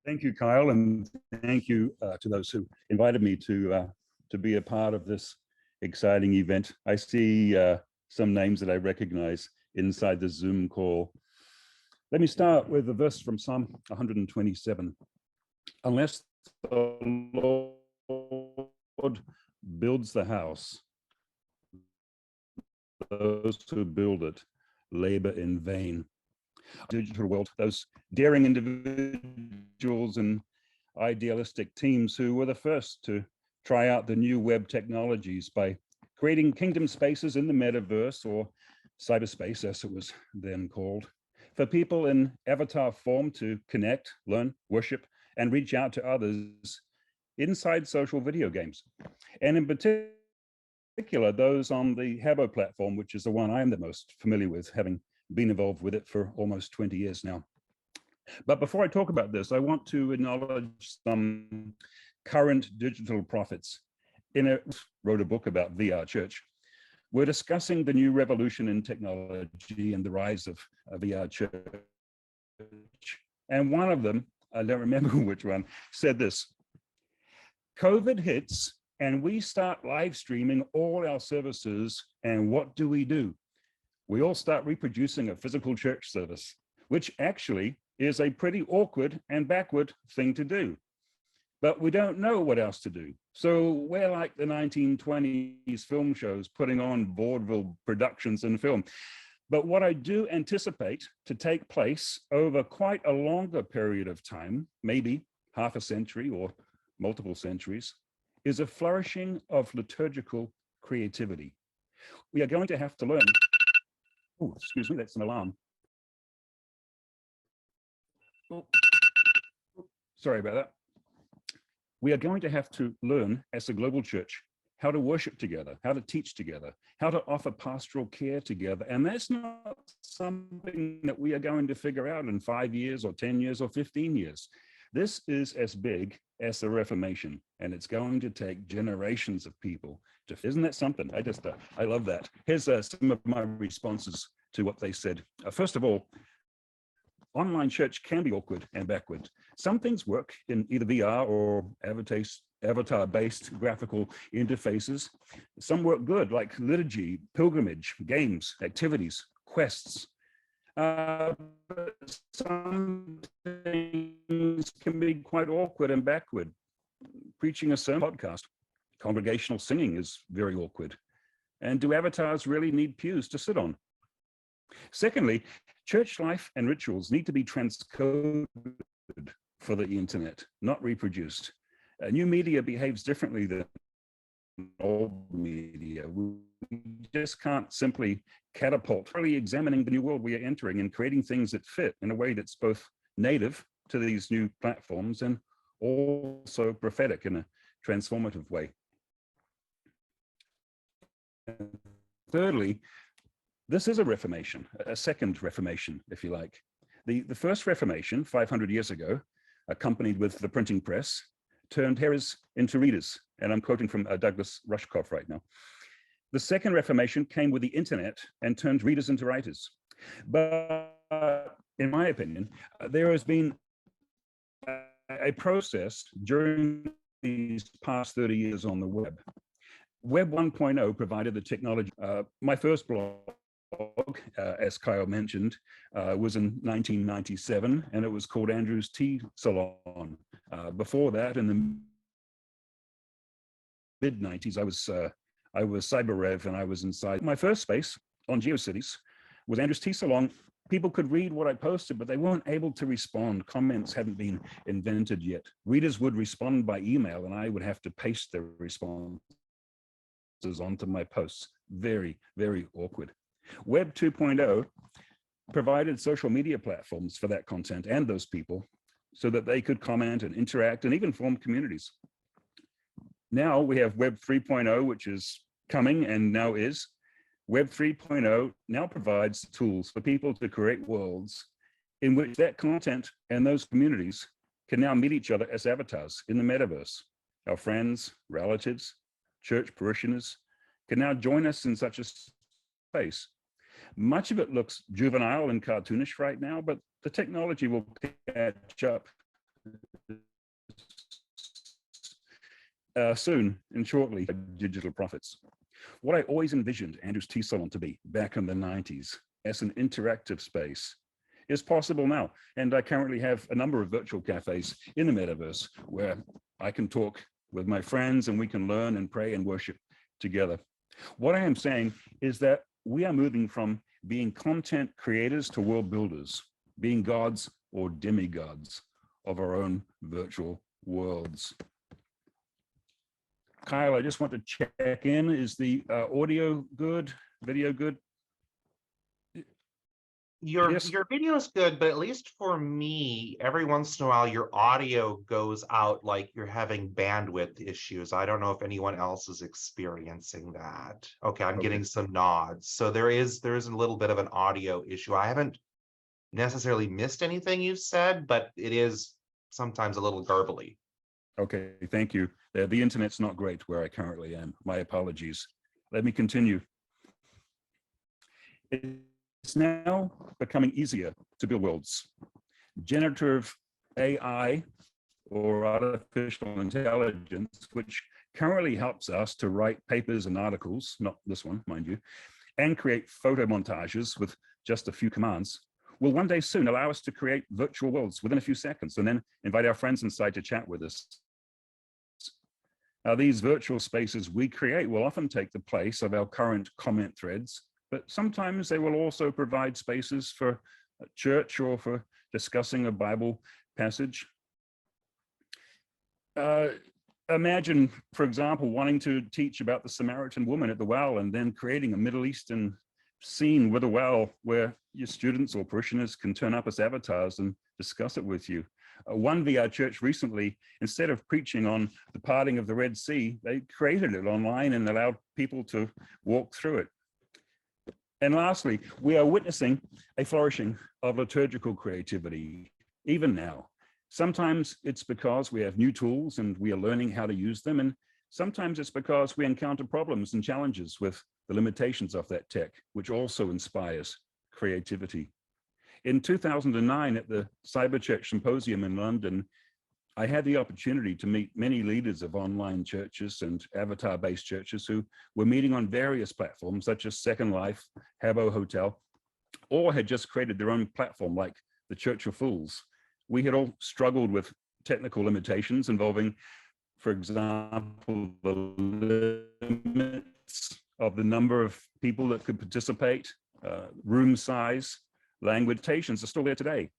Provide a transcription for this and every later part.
Thank you, Kyle, and thank you to those who invited me to be a part of this exciting event. I see some names that I recognize inside the Zoom call. Let me start with a verse from Psalm 127. Unless the Lord builds the house, those who build it labor in vain. Digital world, those daring individuals and idealistic teams who were the first to try out the new web technologies by creating kingdom spaces in the metaverse, or cyberspace as it was then called, for people in avatar form to connect, learn, worship, and reach out to others inside social video games. And in particular, those on the Habbo platform, which is the one I'm the most familiar with, having been involved with it for almost 20 years now. But before I talk about this, I want to acknowledge some current digital prophets. Wrote a book about VR church. We're discussing the new revolution in technology and the rise of VR church. And one of them, I don't remember which one, said this: COVID hits and we start live streaming all our services, and what do? We all start reproducing a physical church service, which actually is a pretty awkward and backward thing to do. But we don't know what else to do. So we're like the 1920s film shows putting on vaudeville productions and film. But what I do anticipate to take place over quite a longer period of time, maybe half a century or multiple centuries, is a flourishing of liturgical creativity. We are going to have to learn. Oh, excuse me, that's an alarm. Oh, sorry about that. We are going to have to learn as a global church how to worship together, how to teach together, how to offer pastoral care together. And that's not something that we are going to figure out in 5 years or 10 years or 15 years. This is as big as the Reformation, and it's going to take generations of people to, isn't that something? I love that. Here's some of my responses to what they said. First of all, online church can be awkward and backward. Some things work in either VR or avatar-based graphical interfaces. Some work good, like liturgy, pilgrimage, games, activities, quests. But some things can be quite awkward and backward. Preaching a sermon podcast, congregational singing is very awkward. And do avatars really need pews to sit on? Secondly, church life and rituals need to be transcoded for the internet, not reproduced. New media behaves differently than old media. We just can't simply catapult, really examining the new world we are entering and creating things that fit in a way that's both native to these new platforms and also prophetic in a transformative way. And thirdly, this is a reformation, a second reformation, if you like. The first reformation, 500 years ago, accompanied with the printing press, turned hearers into readers. And I'm quoting from Douglas Rushkoff right now. The second reformation came with the internet and turned readers into writers. But in my opinion, there has been a process during these past 30 years on the web. Web 1.0 provided the technology. My first blog, as Kyle mentioned, was in 1997, and it was called Andrew's Tea Salon. Before that, in the mid-90s, I was CyberRev, and I was inside. My first space on GeoCities was Andrew's Tea Salon. People could read what I posted, but they weren't able to respond. Comments hadn't been invented yet. Readers would respond by email, and I would have to paste their responses onto my posts. Very, very awkward. Web 2.0 provided social media platforms for that content and those people so that they could comment and interact and even form communities. Now we have Web 3.0, which is coming and now is. Web 3.0 now provides tools for people to create worlds in which that content and those communities can now meet each other as avatars in the metaverse. Our friends, relatives, church parishioners can now join us in such a space. Much of it looks juvenile and cartoonish right now, but the technology will catch up soon and shortly, digital prophets. What I always envisioned Andrew's Tea Salon to be back in the 90s as an interactive space is possible now. And I currently have a number of virtual cafes in the metaverse where I can talk with my friends and we can learn and pray and worship together. What I am saying is that we are moving from being content creators to world builders, being gods or demigods of our own virtual worlds. Kyle, I just want to check in. Is the audio good? Video good? Your video is good, but at least for me, every once in a while your audio goes out like you're having bandwidth issues. I don't know if anyone else is experiencing that. Okay, I'm getting some nods. So there is a little bit of an audio issue. I haven't necessarily missed anything you've said, but it is sometimes a little garbly. Okay, thank you. The internet's not great where I currently am. My apologies. Let me continue. It's now becoming easier to build worlds. Generative AI or artificial intelligence, which currently helps us to write papers and articles, not this one, mind you, and create photo montages with just a few commands, will one day soon allow us to create virtual worlds within a few seconds and then invite our friends inside to chat with us. Now, these virtual spaces we create will often take the place of our current comment threads, but sometimes they will also provide spaces for church or for discussing a Bible passage. Imagine, for example, wanting to teach about the Samaritan woman at the well and then creating a Middle Eastern scene with a well where your students or parishioners can turn up as avatars and discuss it with you. One VR church recently, instead of preaching on the parting of the Red Sea, they created it online and allowed people to walk through it. And lastly, we are witnessing a flourishing of liturgical creativity, even now. Sometimes it's because we have new tools and we are learning how to use them. And sometimes it's because we encounter problems and challenges with the limitations of that tech, which also inspires creativity. In 2009, at the Cyberchurch Symposium in London, I had the opportunity to meet many leaders of online churches and avatar-based churches who were meeting on various platforms such as Second Life, Habbo Hotel, or had just created their own platform like the Church of Fools. We had all struggled with technical limitations involving, for example, the limits of the number of people that could participate, room size. Limitations are still there today.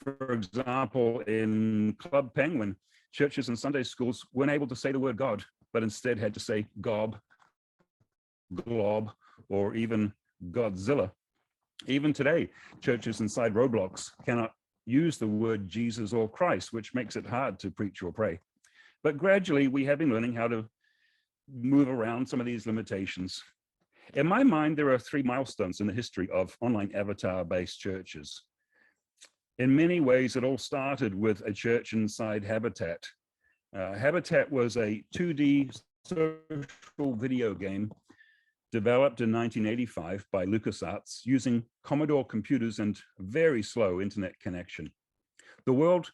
For example, in Club Penguin, churches and Sunday schools weren't able to say the word God, but instead had to say gob, glob, or even Godzilla. Even today, churches inside Roblox cannot use the word Jesus or Christ, which makes it hard to preach or pray. But gradually, we have been learning how to move around some of these limitations. In my mind, there are 3 milestones in the history of online avatar-based churches. In many ways, it all started with a church inside Habitat. Habitat was a 2D social video game developed in 1985 by LucasArts using Commodore computers and very slow internet connection. The world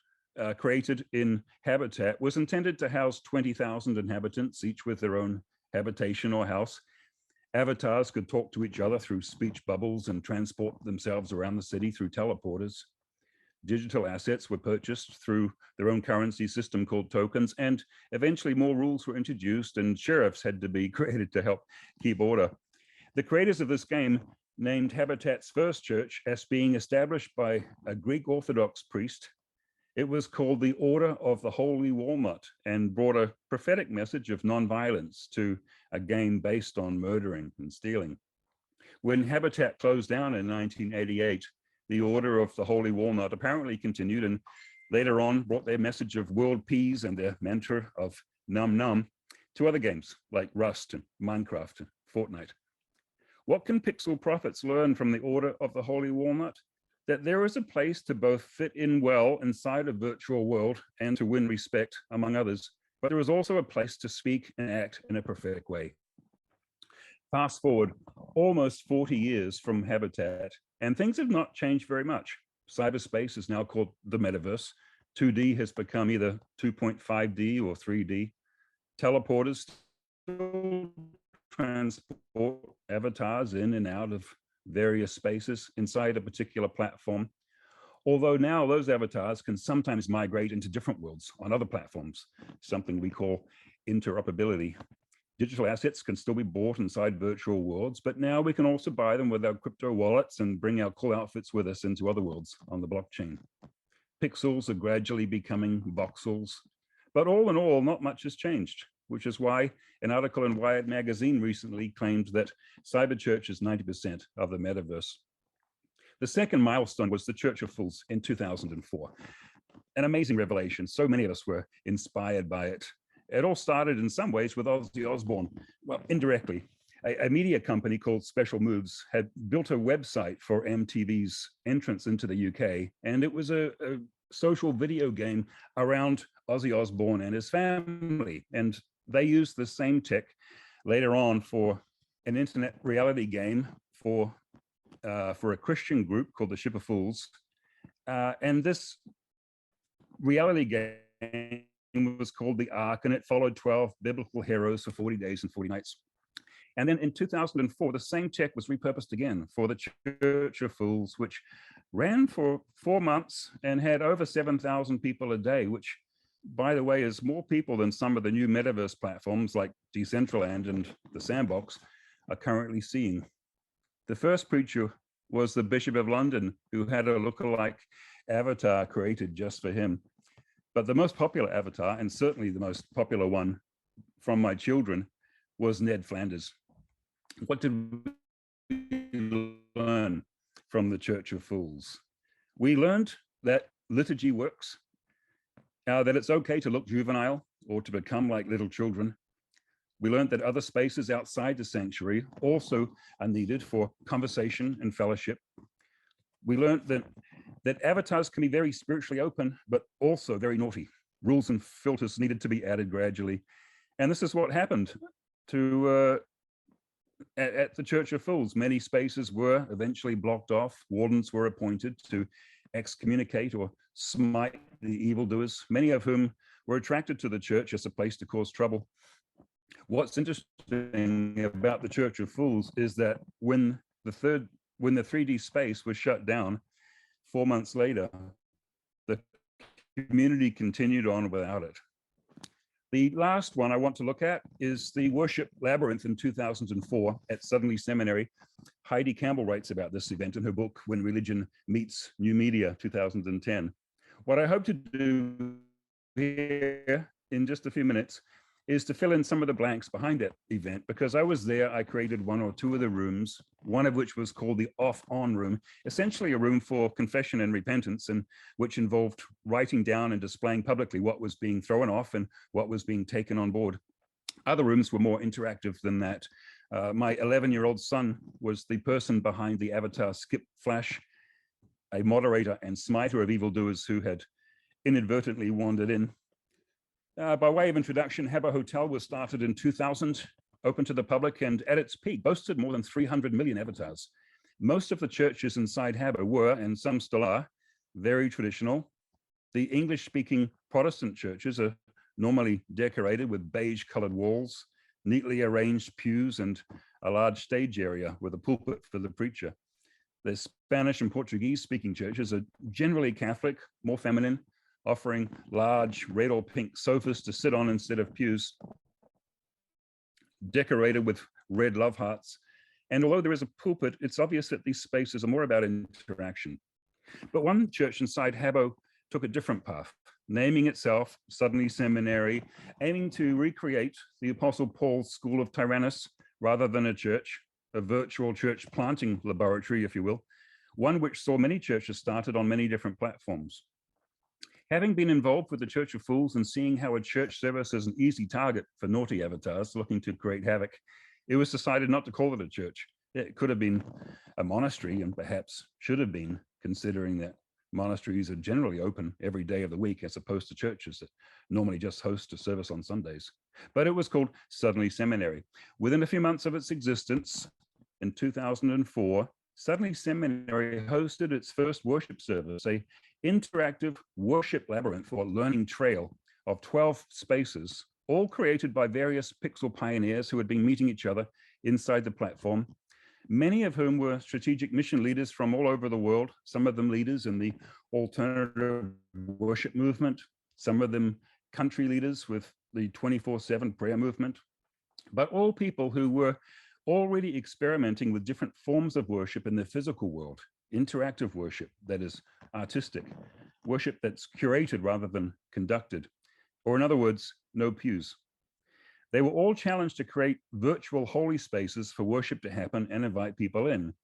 created in Habitat was intended to house 20,000 inhabitants, each with their own habitation or house. Avatars could talk to each other through speech bubbles and transport themselves around the city through teleporters. Digital assets were purchased through their own currency system called tokens, and eventually more rules were introduced and sheriffs had to be created to help keep order. The creators of this game named Habitat's first church as being established by a Greek Orthodox priest. It was called the Order of the Holy Walnut and brought a prophetic message of nonviolence to a game based on murdering and stealing. When Habitat closed down in 1988, the Order of the Holy Walnut apparently continued and later on brought their message of world peace and their mantra of num num to other games like Rust and Minecraft and Fortnite. What can Pixel prophets learn from the Order of the Holy Walnut? That there is a place to both fit in well inside a virtual world and to win respect among others, but there is also a place to speak and act in a prophetic way. Fast forward almost 40 years from Habitat, and things have not changed very much. Cyberspace is now called the Metaverse. 2D has become either 2.5D or 3D. Teleporters still transport avatars in and out of various spaces inside a particular platform. Although now those avatars can sometimes migrate into different worlds on other platforms, something we call interoperability. Digital assets can still be bought inside virtual worlds, but now we can also buy them with our crypto wallets and bring our cool outfits with us into other worlds on the blockchain. Pixels are gradually becoming voxels, but all in all, not much has changed, which is why an article in Wired magazine recently claimed that Cyberchurch is 90% of the metaverse. The second milestone was the Church of Fools in 2004. An amazing revelation. So many of us were inspired by it. It all started in some ways with Ozzy Osbourne. Well, indirectly. A media company called Special Moves had built a website for MTV's entrance into the UK, and it was a social video game around Ozzy Osbourne and his family. And they used the same tech later on for an internet reality game for a Christian group called the Ship of Fools. And this reality game was called The Ark, and it followed 12 biblical heroes for 40 days and 40 nights. And then in 2004, the same tech was repurposed again for the Church of Fools, which ran for 4 months and had over 7,000 people a day, which, by the way, is more people than some of the new metaverse platforms like Decentraland and the Sandbox are currently seeing. The first preacher was the Bishop of London, who had a lookalike avatar created just for him. But the most popular avatar, and certainly the most popular one from my children, was Ned Flanders. What did we learn from the Church of Fools? We learned that liturgy works, that it's okay to look juvenile or to become like little children. We learned that other spaces outside the sanctuary also are needed for conversation and fellowship. We learned that avatars can be very spiritually open, but also very naughty. Rules and filters needed to be added gradually. And this is what happened at the Church of Fools. Many spaces were eventually blocked off. Wardens were appointed to excommunicate or smite the evildoers, many of whom were attracted to the church as a place to cause trouble. What's interesting about the Church of Fools is that when the 3D space was shut down 4 months later, the community continued on without it. The last one I want to look at is the Worship Labyrinth in 2004 at Suddenly Seminary. Heidi Campbell writes about this event in her book, When Religion Meets New Media, 2010. What I hope to do here in just a few minutes is to fill in some of the blanks behind that event. Because I was there, I created 1 or 2 of the rooms, one of which was called the off-on room, essentially a room for confession and repentance, and which involved writing down and displaying publicly what was being thrown off and what was being taken on board. Other rooms were more interactive than that. My 11-year-old son was the person behind the avatar Skip Flash, a moderator and smiter of evildoers who had inadvertently wandered in. By way of introduction, Habbo Hotel was started in 2000, open to the public, and at its peak boasted more than 300 million avatars. Most of the churches inside Habbo were, and some still are, very traditional. The English-speaking Protestant churches are normally decorated with beige-colored walls, neatly arranged pews, and a large stage area with a pulpit for the preacher. The Spanish and Portuguese-speaking churches are generally Catholic, more feminine, offering large red or pink sofas to sit on instead of pews, decorated with red love hearts. And although there is a pulpit, it's obvious that these spaces are more about interaction. But one church inside Habbo took a different path, naming itself Suddenly Seminary, aiming to recreate the Apostle Paul's School of Tyrannus rather than a church, a virtual church planting laboratory, if you will, one which saw many churches started on many different platforms. Having been involved with the Church of Fools and seeing how a church service is an easy target for naughty avatars looking to create havoc, it was decided not to call it a church. It could have been a monastery, and perhaps should have been, considering that monasteries are generally open every day of the week as opposed to churches that normally just host a service on Sundays. But it was called Suddenly Seminary. Within a few months of its existence, in 2004, Suddenly Seminary hosted its first worship service, a interactive worship labyrinth or learning trail of 12 spaces, all created by various pixel pioneers who had been meeting each other inside the platform, many of whom were strategic mission leaders from all over the world, some of them leaders in the alternative worship movement, some of them country leaders with the 24/7 prayer movement, but all people who were already experimenting with different forms of worship in the physical world, interactive worship that is artistic, worship that's curated rather than conducted, or in other words, no pews. They were all challenged to create virtual holy spaces for worship to happen and invite people in.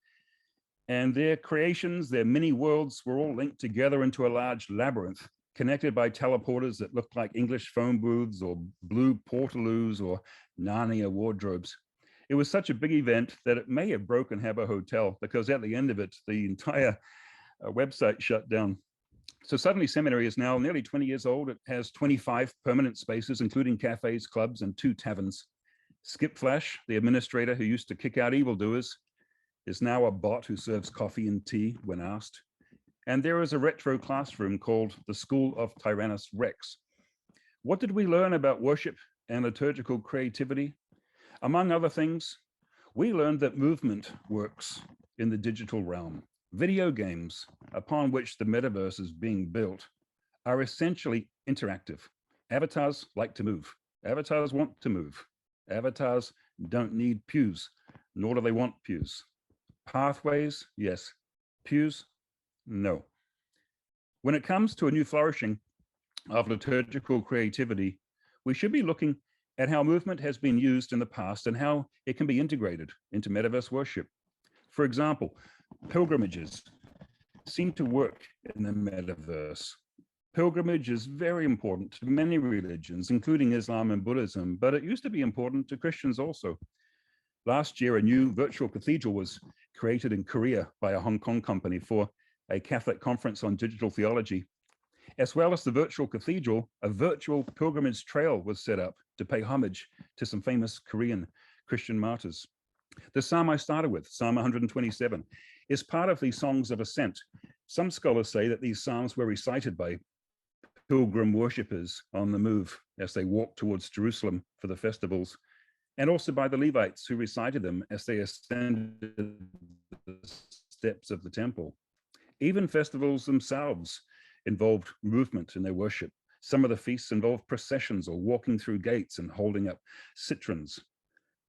And their creations, their mini worlds, were all linked together into a large labyrinth, connected by teleporters that looked like English phone booths or blue portaloos or Narnia wardrobes. It was such a big event that it may have broken Habbo Hotel, because at the end of it, the entire website shut down. So suddenly Seminary is now nearly 20 years old. It has 25 permanent spaces, including cafes, clubs, and 2 taverns. Skip Flash, the administrator who used to kick out evildoers, is now a bot who serves coffee and tea when asked. And there is a retro classroom called the School of Tyrannus Rex. What did we learn about worship and liturgical creativity? Among other things, we learned that movement works in the digital realm. Video games, upon which the metaverse is being built, are essentially interactive. Avatars like to move. Avatars want to move. Avatars don't need pews, nor do they want pews. Pathways, yes. Pews, no. When it comes to a new flourishing of liturgical creativity, we should be looking at how movement has been used in the past and how it can be integrated into metaverse worship. For example, pilgrimages seem to work in the metaverse. Pilgrimage is very important to many religions, including Islam and Buddhism, but it used to be important to Christians also. Last year, a new virtual cathedral was created in Korea by a Hong Kong company for a Catholic conference on digital theology. As well as the virtual cathedral, a virtual pilgrimage trail was set up to pay homage to some famous Korean Christian martyrs. The psalm I started with, Psalm 127, is part of the Songs of Ascent. Some scholars say that these psalms were recited by pilgrim worshippers on the move as they walked towards Jerusalem for the festivals, and also by the Levites who recited them as they ascended the steps of the temple. Even festivals themselves involved movement in their worship. Some of the feasts involved processions or walking through gates and holding up citrons.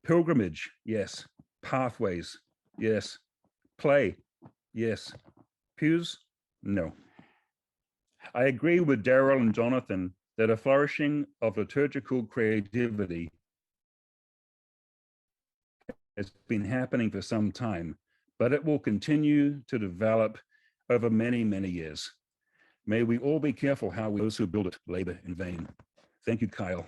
Pilgrimage, yes. Pathways, yes. Play, yes. Pews, no. I agree with Daryl and Jonathan that a flourishing of liturgical creativity has been happening for some time, but it will continue to develop over many, many years. May we all be careful how those who build it labor in vain. Thank you, Kyle.